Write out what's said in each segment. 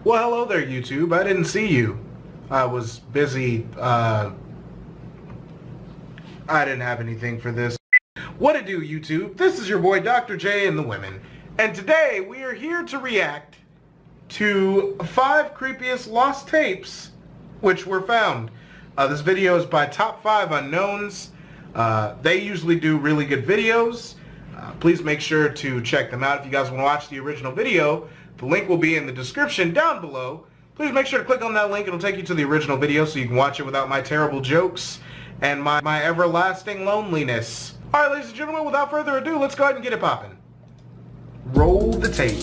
Well, hello there, YouTube. I didn't see you. I was busy, I didn't have anything for this. What it do, YouTube? This is your boy, Dr.J and the Women. And today, we are here to react to 5 creepiest lost tapes, which were found. This video is by Top 5 Unknowns. They usually do really good videos. Please make sure to check them out. If you guys want to watch the original video, the link will be in the description down below. Please make sure to click on that link. It'll take you to the original video so you can watch it without my terrible jokes and my everlasting loneliness. Alright, ladies and gentlemen, without further ado, let's go ahead and get it popping. Roll the tape.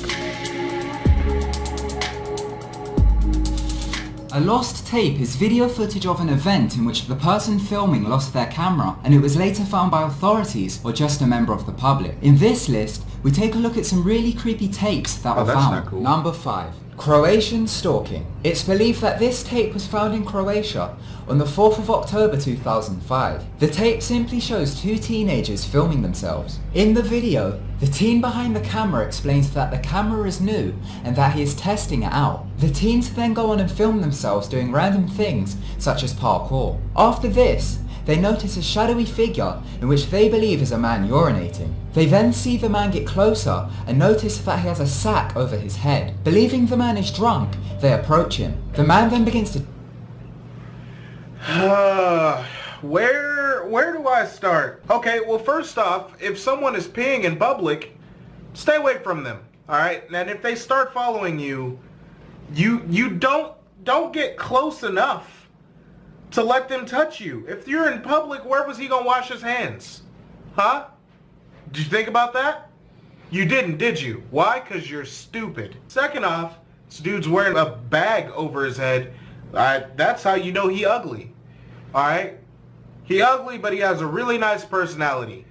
A lost tape is video footage of an event in which the person filming lost their camera and it was later found by authorities or just a member of the public. In this list, we take a look at some really creepy tapes that were found. Not cool. Number 5. Croatian stalking. It's believed that this tape was found in Croatia on the 4th of October 2005. The tape simply shows 2 teenagers filming themselves. In the video, the teen behind the camera explains that the camera is new and that he is testing it out. The teens then go on and film themselves doing random things such as parkour. After this, they notice a shadowy figure in which they believe is a man urinating. They then see the man get closer and notice that he has a sack over his head. Believing the man is drunk, they approach him. The man then begins to... Where do I start? Okay, well, first off, if someone is peeing in public, stay away from them, alright? And if they start following you, you don't get close enough to let them touch you. If you're in public, where was he gonna wash his hands? Huh? Did you think about that? You didn't, did you? Why? Because you're stupid. Second off, this dude's wearing a bag over his head. That's how you know he ugly. Alright? He ugly, but he has a really nice personality.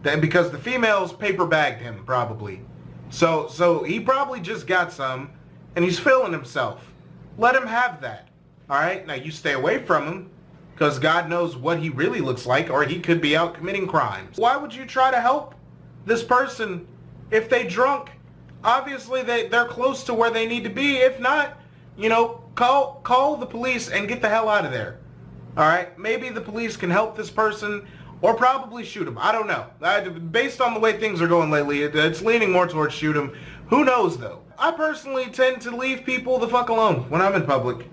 Then because the females paper bagged him, probably. So he probably just got some, and he's feeling himself. Let him have that. Alright, now you stay away from him, because God knows what he really looks like, or he could be out committing crimes. Why would you try to help this person if they drunk? Obviously, they're close to where they need to be. If not, you know, call the police and get the hell out of there. Alright, maybe the police can help this person, or probably shoot him. I don't know. Based on the way things are going lately, it's leaning more towards shoot him. Who knows, though? I personally tend to leave people the fuck alone when I'm in public.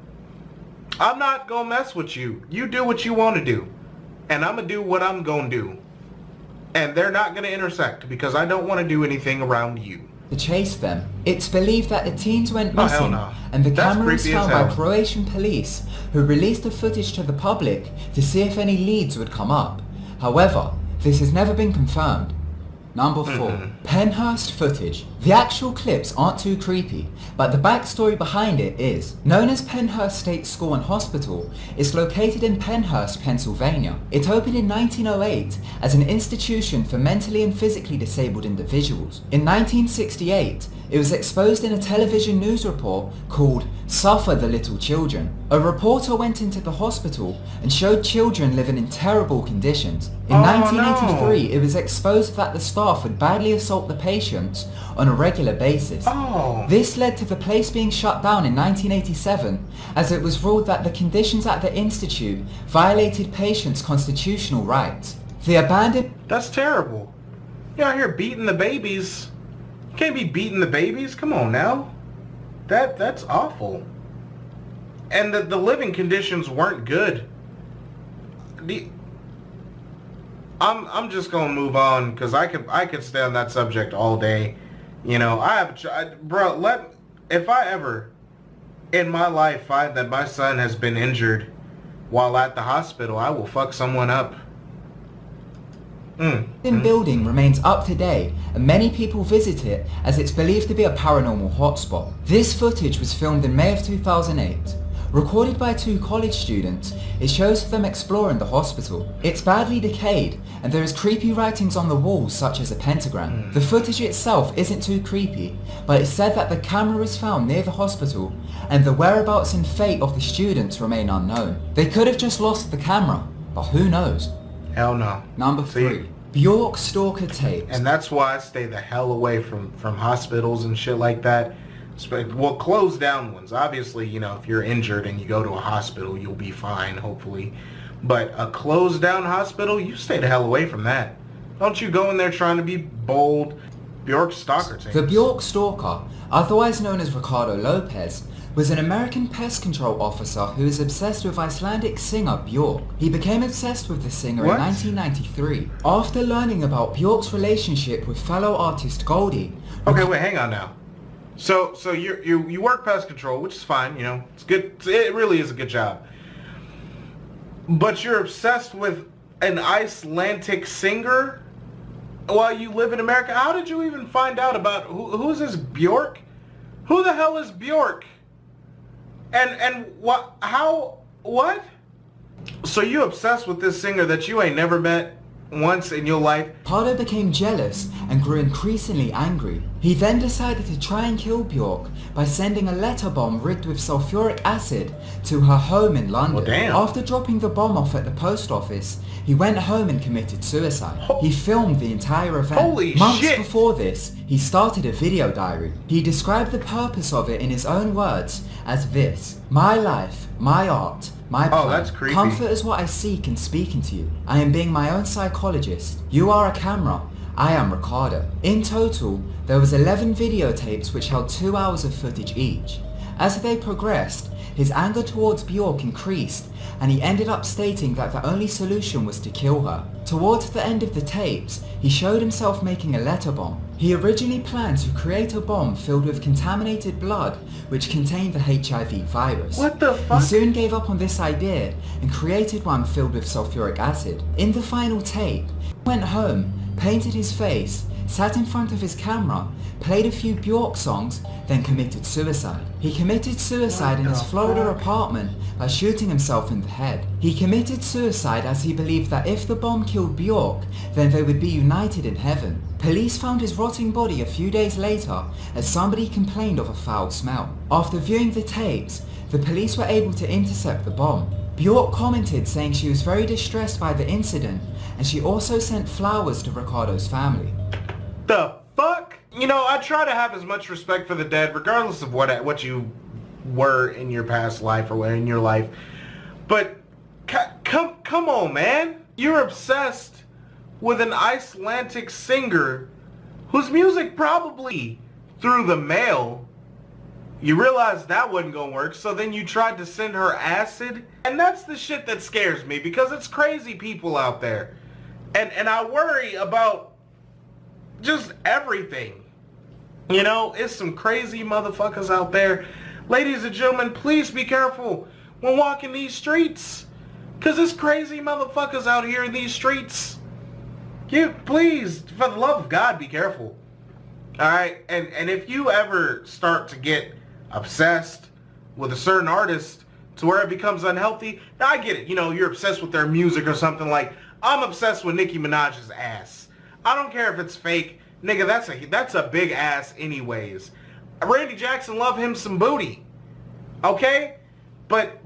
I'm not gonna mess with you. You do what you want to do. And I'm gonna do what I'm gonna do. And they're not gonna intersect because I don't want to do anything around you. To chase them. It's believed that the teens went missing and the That's camera was creepy as found by hell. Croatian police who released the footage to the public to see if any leads would come up. However, this has never been confirmed. Number 4. Penhurst footage. The actual clips aren't too creepy, but the backstory behind it is. Known as Penhurst State School and Hospital, it's located in Penhurst, Pennsylvania. It opened in 1908 as an institution for mentally and physically disabled individuals. In 1968, it was exposed in a television news report called Suffer the Little Children. A reporter went into the hospital and showed children living in terrible conditions. In 1983, it was exposed that the staff would badly assault the patients on a regular basis. This led to the place being shut down in 1987 as it was ruled that the conditions at the institute violated patients' constitutional rights. The abandoned... That's terrible. You're out here beating the babies. You can't be beating the babies. Come on now. That's awful. And the living conditions weren't good. I'm just gonna move on because I could stay on that subject all day. You know, if I ever in my life find that my son has been injured while at the hospital, I will fuck someone up. The building remains up to date and many people visit it as it's believed to be a paranormal hotspot. This footage was filmed in May of 2008. Recorded by 2 college students, it shows them exploring the hospital. It's badly decayed and there is creepy writings on the walls such as a pentagram. The footage itself isn't too creepy, but it's said that the camera is found near the hospital and the whereabouts and fate of the students remain unknown. They could have just lost the camera, but who knows? Hell no. Number 3. Bjork stalker tapes. And that's why I stay the hell away from hospitals and shit like that. Well, closed down ones. Obviously, you know, if you're injured and you go to a hospital, you'll be fine, hopefully. But a closed down hospital, you stay the hell away from that. Don't you go in there trying to be bold. Bjork stalker teams. The Bjork stalker, otherwise known as Ricardo Lopez, was an American pest control officer who is obsessed with Icelandic singer Bjork. He became obsessed with the singer What? in 1993 after learning about Bjork's relationship with fellow artist Goldie. Okay, wait, hang on now. So you work pest control, which is fine, you know, it's good. It really is a good job. But you're obsessed with an Icelandic singer while you live in America. How did you even find out about who's this Bjork? Who the hell is Bjork? And what? How? What? So you obsessed with this singer that you ain't never met once in your life? Ricardo became jealous and grew increasingly angry. He then decided to try and kill Bjork by sending a letter bomb rigged with sulfuric acid to her home in London. Well, damn. After dropping the bomb off at the post office, he went home and committed suicide. He filmed the entire event. Holy Months shit. before this, he started a video diary. He described the purpose of it in his own words as this: "My life, my art, my plan. Oh, that's creepy. Comfort is what I seek in speaking to you. I am being my own psychologist. You are a camera. I am Ricardo." In total, there was 11 videotapes which held 2 hours of footage each. As they progressed, his anger towards Bjork increased, and he ended up stating that the only solution was to kill her. Towards the end of the tapes, he showed himself making a letter bomb. He originally planned to create a bomb filled with contaminated blood which contained the HIV virus. What the He fuck? soon gave up on this idea and created one filled with sulfuric acid. In the final tape, he went home, painted his face, sat in front of his camera, played a few Bjork songs, then committed suicide. He committed suicide in his Florida apartment by shooting himself in the head. He committed suicide as he believed that if the bomb killed Bjork, then they would be united in heaven. Police found his rotting body a few days later as somebody complained of a foul smell. After viewing the tapes, the police were able to intercept the bomb. Bjork commented saying she was very distressed by the incident, and she also sent flowers to Ricardo's family. The fuck? You know, I try to have as much respect for the dead, regardless of what you were in your past life or in your life. But come on, man. You're obsessed with an Icelandic singer whose music probably through the mail. You realized that wasn't gonna work, so then you tried to send her acid. And that's the shit that scares me, because it's crazy people out there. And I worry about just everything. You know, it's some crazy motherfuckers out there. Ladies and gentlemen, please be careful when walking these streets, because there's crazy motherfuckers out here in these streets. You, please, for the love of God, be careful. Alright? And if you ever start to get obsessed with a certain artist to where it becomes unhealthy, now I get it. You know, you're obsessed with their music or something. Like, I'm obsessed with Nicki Minaj's ass. I don't care if it's fake. Nigga, that's a big ass anyways. Randy Jackson love him some booty. Okay? But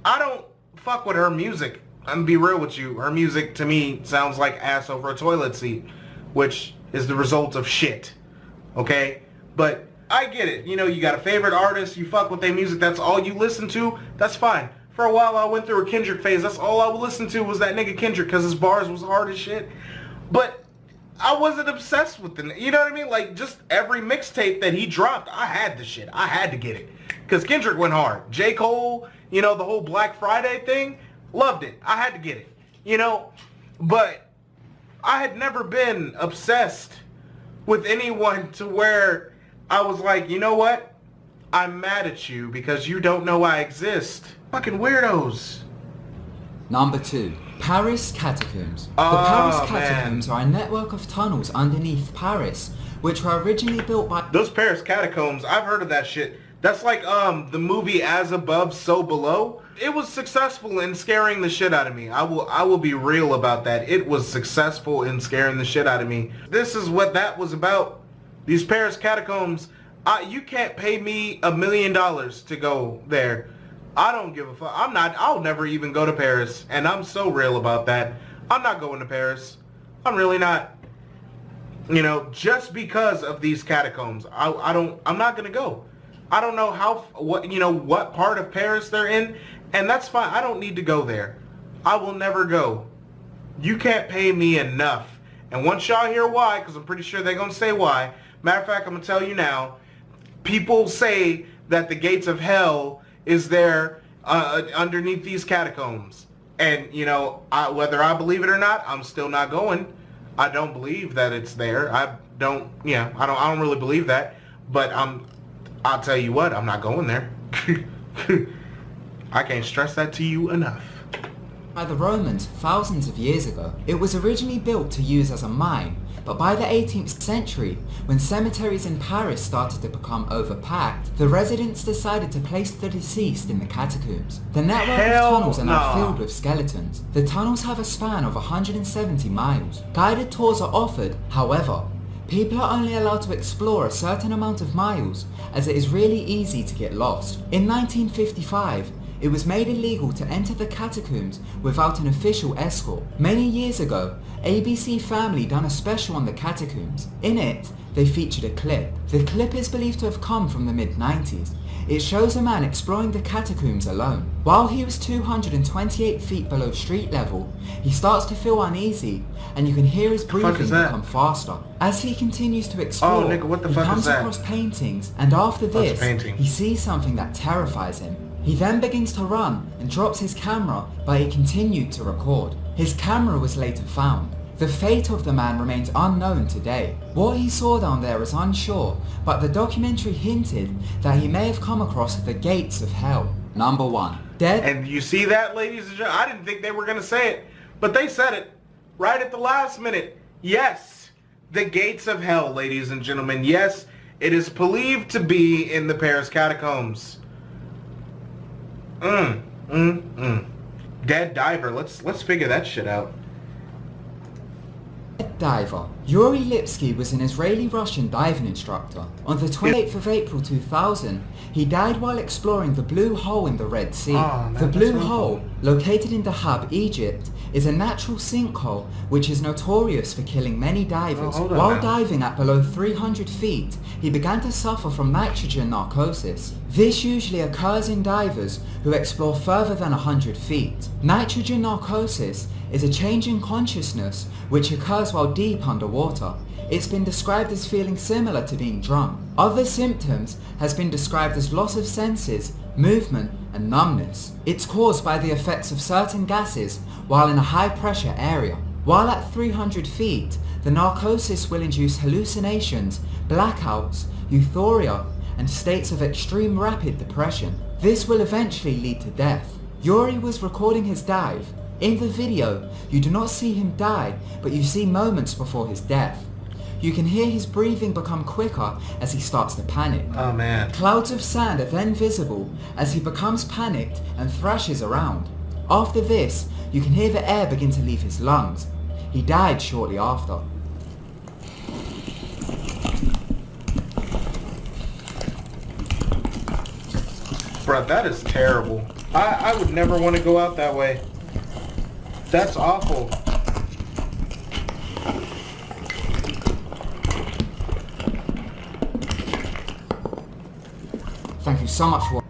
I don't fuck with her music. I'm gonna be real with you. Her music to me sounds like ass over a toilet seat, which is the result of shit. Okay? But I get it. You know, you got a favorite artist, you fuck with their music, that's all you listen to, that's fine. For a while I went through a Kendrick phase. That's all I would listen to was that nigga Kendrick, because his bars was hard as shit. But I wasn't obsessed with the, you know what I mean? Like, just every mixtape that he dropped, I had the shit. I had to get it. Because Kendrick went hard. J. Cole, you know, the whole Black Friday thing, loved it. I had to get it. You know? But I had never been obsessed with anyone to where I was like, you know what? I'm mad at you because you don't know I exist. Fucking weirdos. Number 2. Paris Catacombs. The Oh, Paris man. Catacombs are a network of tunnels underneath Paris, which were originally built by... Those Paris catacombs, I've heard of that shit. That's like the movie As Above, So Below. It was successful in scaring the shit out of me. I will be real about that. It was successful in scaring the shit out of me. This is what that was about. These Paris catacombs, you can't pay me $1 million to go there. I don't give a fuck. I'll never even go to Paris. And I'm so real about that. I'm not going to Paris. I'm really not. You know, just because of these catacombs, I'm not going to go. I don't know what part of Paris they're in, and that's fine. I don't need to go there. I will never go. You can't pay me enough. And once y'all hear why, because I'm pretty sure they're going to say why. Matter of fact, I'm going to tell you now. People say that the gates of hell is there underneath these catacombs. And, whether I believe it or not, I'm still not going. I don't believe that it's there. I don't really believe that. But I'll tell you what, I'm not going there. I can't stress that to you enough. By the Romans thousands of years ago. It was originally built to use as a mine, but by the 18th century, when cemeteries in Paris started to become overpacked, the residents decided to place the deceased in the catacombs. The network of tunnels are now filled with skeletons. The tunnels have a span of 170 miles. Guided tours are offered, however, people are only allowed to explore a certain amount of miles, as it is really easy to get lost. In 1955, it was made illegal to enter the catacombs without an official escort. Many years ago, ABC Family done a special on the catacombs. In it, they featured a clip. The clip is believed to have come from the mid-90s. It shows a man exploring the catacombs alone. While he was 228 feet below street level, he starts to feel uneasy, and you can hear his breathing become faster. As he continues to explore, he comes across paintings, and after this, he sees something that terrifies him. He then begins to run and drops his camera, but he continued to record. His camera was later found. The fate of the man remains unknown today. What he saw down there is unsure, but the documentary hinted that he may have come across the gates of hell. Number 1. Dead. And you see that, ladies and gentlemen? I didn't think they were going to say it, but they said it right at the last minute. Yes, the gates of hell, ladies and gentlemen. Yes, it is believed to be in the Paris catacombs. Dead diver. Let's figure that shit out. Diver. Yuri Lipsky was an Israeli-Russian diving instructor. On the 28th of April 2000, he died while exploring the Blue Hole in the Red Sea. The Blue Hole, located in Dahab, Egypt, is a natural sinkhole which is notorious for killing many divers. While diving at below 300 feet, he began to suffer from nitrogen narcosis. This usually occurs in divers who explore further than 100 feet. Nitrogen narcosis is a change in consciousness which occurs while deep underwater. It's been described as feeling similar to being drunk. Other symptoms has been described as loss of senses, movement, and numbness. It's caused by the effects of certain gases while in a high pressure area. While at 300 feet, the narcosis will induce hallucinations, blackouts, euphoria, and states of extreme rapid depression. This will eventually lead to death. Yuri was recording his dive. In the video, you do not see him die, but you see moments before his death. You can hear his breathing become quicker as he starts to panic. Oh man. Clouds of sand are then visible as he becomes panicked and thrashes around. After this, you can hear the air begin to leave his lungs. He died shortly after. Bruh, that is terrible. I would never want to go out that way. That's awful. Thank you so much for...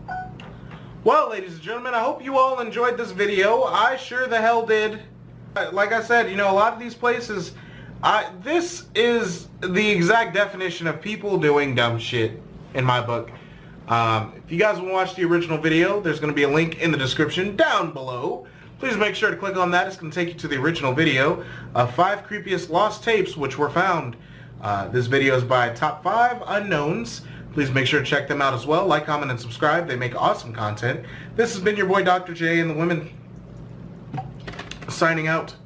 Well, ladies and gentlemen, I hope you all enjoyed this video. I sure the hell did. Like I said, a lot of these places, this is the exact definition of people doing dumb shit in my book. If you guys want to watch the original video, there's going to be a link in the description down below. Please make sure to click on that. It's going to take you to the original video of 5 creepiest lost tapes which were found. This video is by Top 5 Unknowns. Please make sure to check them out as well. Like, comment, and subscribe. They make awesome content. This has been your boy Dr. J and the women signing out.